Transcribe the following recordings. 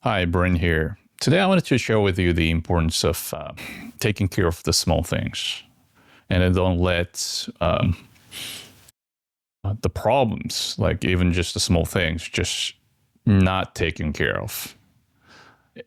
Hi, Bryn here. Today I wanted to share with you the importance of taking care of the small things, and then don't let the problems, like even just the small things, just not taken care of.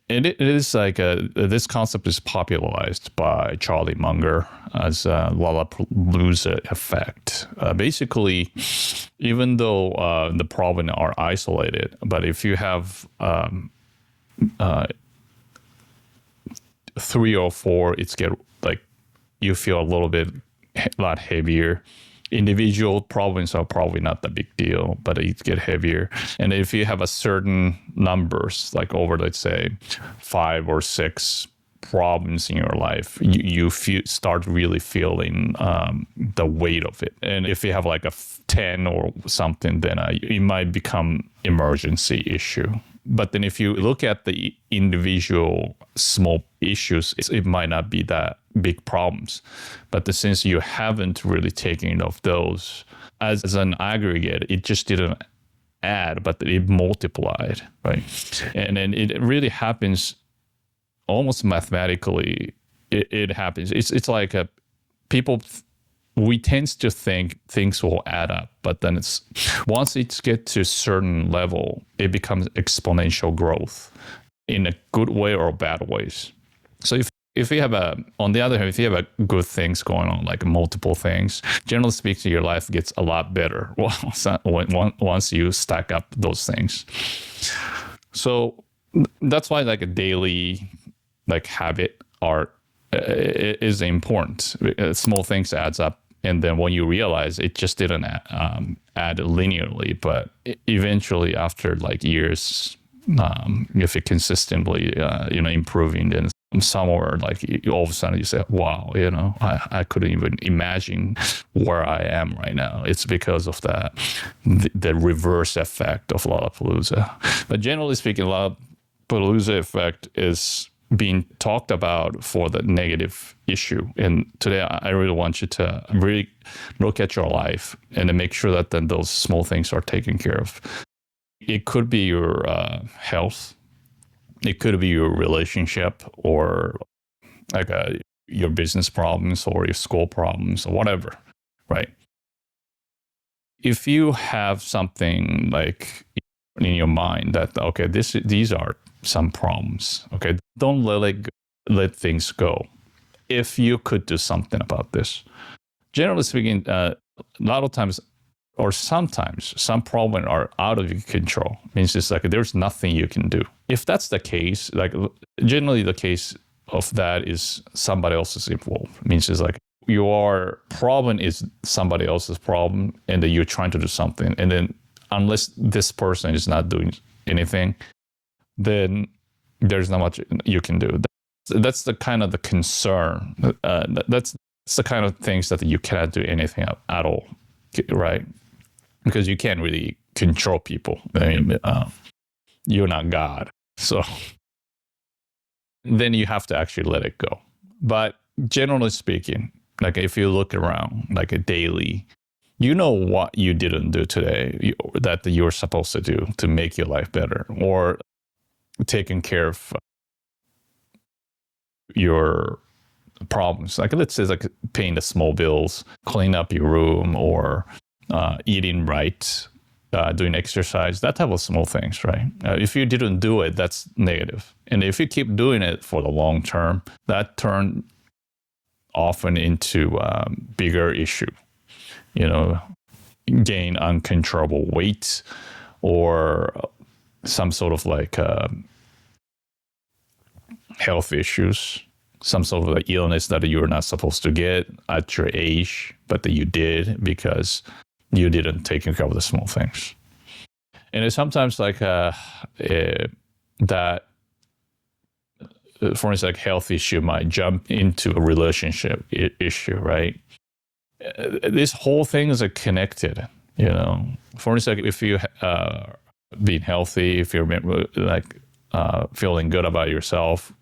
It is like this concept is popularized by Charlie Munger as Lollapalooza effect. Basically, even though the problem are isolated, but if you have three or four, it's get like you feel a little bit lot heavier. Individual problems are probably not the big deal, but it get heavier. And if you have a certain numbers, like over, let's say, 5 or 6 problems in your life, you start really feeling the weight of it. And if you have like a 10 or something, then it might become emergency issue. But then if you look at the individual small issues, it might not be that big problems. But since you haven't really taken of those as an aggregate, it just didn't add, but it multiplied, right? And then it really happens almost mathematically. It happens. It's like we tend to think things will add up, but then once it gets to a certain level, it becomes exponential growth in a good way or bad ways. So if you have on the other hand, if you have good things going on, like multiple things, generally speaking, your life gets a lot better once you stack up those things. So that's why like a daily habit is important. Small things adds up. And then when you realize it just didn't add linearly, but eventually after like years, if it consistently, improving, then somewhere like all of a sudden you say, wow, I couldn't even imagine where I am right now. It's because of the reverse effect of Lollapalooza. But generally speaking, Lollapalooza effect is being talked about for the negative issue. And today I really want you to really look at your life and to make sure that then those small things are taken care of. It could be your health. It could be your relationship, or like your business problems or your school problems or whatever, right? If you have something like in your mind that, okay, these are some problems, okay, don't let things go. If you could do something about this, generally speaking, a lot of times or sometimes some problems are out of your control. Means it's like there's nothing you can do. If that's the case, like generally the case of that is somebody else is involved. Means it's like your problem is somebody else's problem, and then you're trying to do something, and then unless this person is not doing anything, then there's not much you can do. That's the kind of the concern. That's the kind of things that you cannot do anything at all, right? Because you can't really control people. I mean, you're not God. So then you have to actually let it go. But generally speaking, like if you look around like a daily, you know what you didn't do today that you're supposed to do to make your life better, or taking care of your problems. Like let's say like paying the small bills, clean up your room, or eating right, doing exercise, that type of small things, right? If you didn't do it, that's negative. And if you keep doing it for the long term, that turn often into bigger issue, gain uncontrollable weight, or some sort of like health issues, some sort of like illness that you're not supposed to get at your age, but that you did because you didn't take care of the small things. And it's sometimes like that, for instance, like health issue might jump into a relationship issue, right? This whole thing is connected, For instance, like if you being healthy, if you're like feeling good about yourself,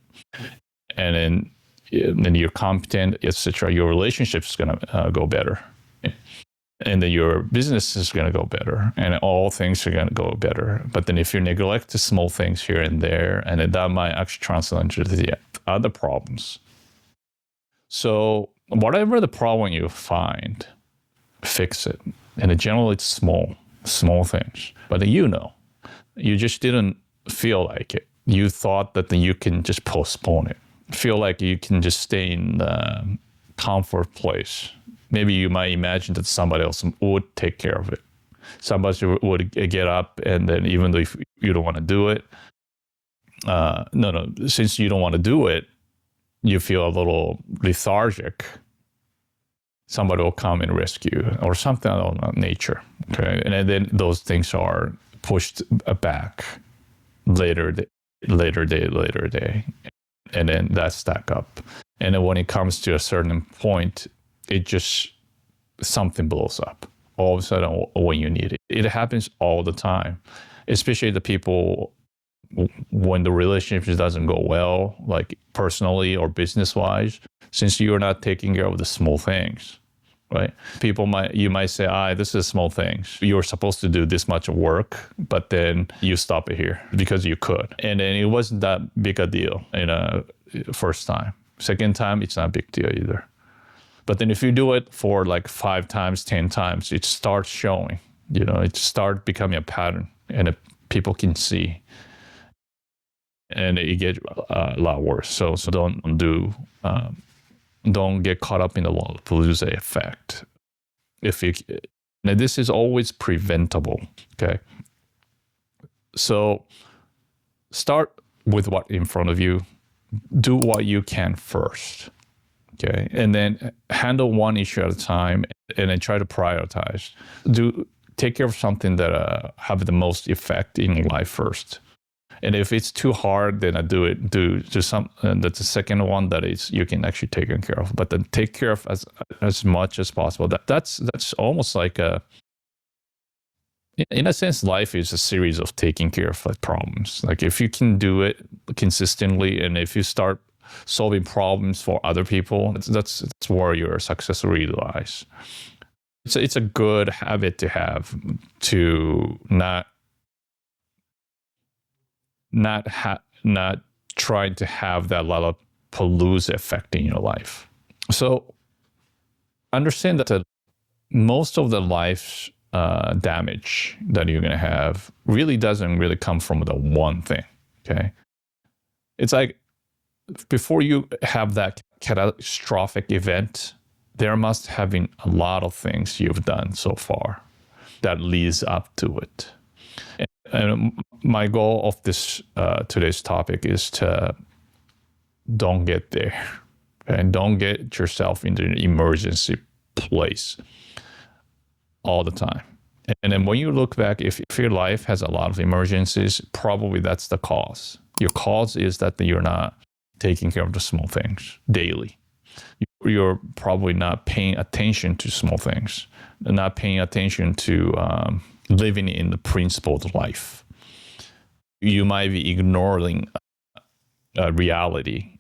and then you're competent, etc., your relationship is going to go better. and then your business is going to go better and all things are going to go better. But then if you neglect the small things here and there, and then that might actually translate into the other problems. So whatever the problem you find, fix it. And generally it's small things. But you just didn't feel like it. You thought that you can just postpone it. Feel like you can just stay in the comfort place. Maybe you might imagine that somebody else would take care of it. Somebody would get up, and then even though if you don't want to do it, since you don't want to do it, you feel a little lethargic. Somebody will come and rescue or something of that nature. Okay, and then those things are pushed back later day, and then that stack up. And then when it comes to a certain point, it just something blows up all of a sudden when you need it. It happens all the time, especially the people when the relationship doesn't go well, like personally or business wise, since you're not taking care of the small things, right? You might say, this is small things. You're supposed to do this much work, but then you stop it here because you could. And then it wasn't that big a deal first time. Second time, it's not a big deal either. But then if you do it for like 5 times, 10 times, it starts showing, it starts becoming a pattern, and people can see. And it gets a lot worse. So don't get caught up in the Lollapalooza effect. Now this is always preventable. Okay. So start with what's in front of you. Do what you can first. Okay. And then handle one issue at a time, and then try to prioritize. Take care of something that have the most effect in life first. And if it's too hard, then do some. And that's the second one that is you can actually take care of. But then take care of as much as possible. That's almost like in a sense, life is a series of taking care of problems. Like if you can do it consistently, and if you start solving problems for other people, that's where your success really lies. It's a good habit to have, to not trying to have that Lollapalooza effect in your life. So understand that most of the life's damage that you're going to have really doesn't really come from the one thing. Okay, it's like before you have that catastrophic event, there must have been a lot of things you've done so far that leads up to it. And my goal of this today's topic is to don't get there, and don't get yourself into an emergency place all the time. And then when you look back, if your life has a lot of emergencies, probably that's the cause. Your cause is that you're not taking care of the small things daily. You're probably not paying attention to small things, not paying attention to living in the principled life. You might be ignoring reality,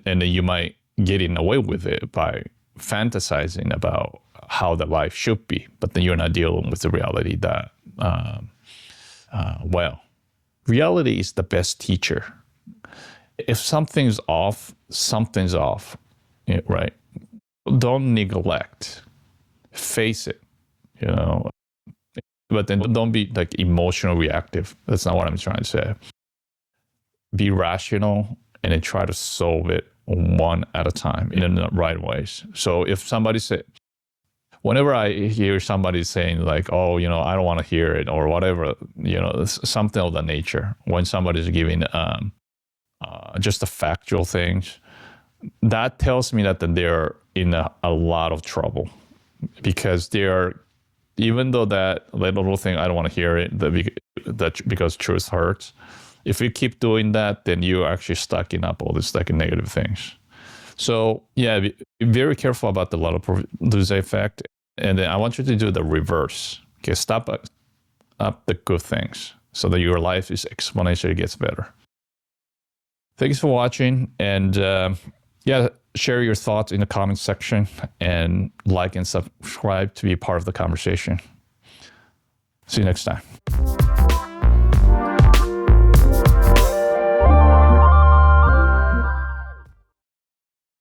and then you might get in away with it by fantasizing about how the life should be, but then you're not dealing with the reality that, reality is the best teacher. If something's off, something's off, right? Don't neglect, face it, but then don't be like emotional reactive. That's not what I'm trying to say. Be rational and then try to solve it one at a time in the right ways. So if somebody whenever I hear somebody saying like, I don't want to hear it or whatever, something of that nature, when somebody's giving just the factual things, that tells me that they're in a lot of trouble, because even though that little thing, I don't want to hear it, because truth hurts. If you keep doing that, then you're actually stacking up all these like negative things. So yeah, be very careful about the Lollapalooza effect. And then I want you to do the reverse. Okay, stop up the good things so that your life is exponentially gets better. Thanks for watching. And Yeah, share your thoughts in the comment section and like and subscribe to be part of the conversation. See you next time.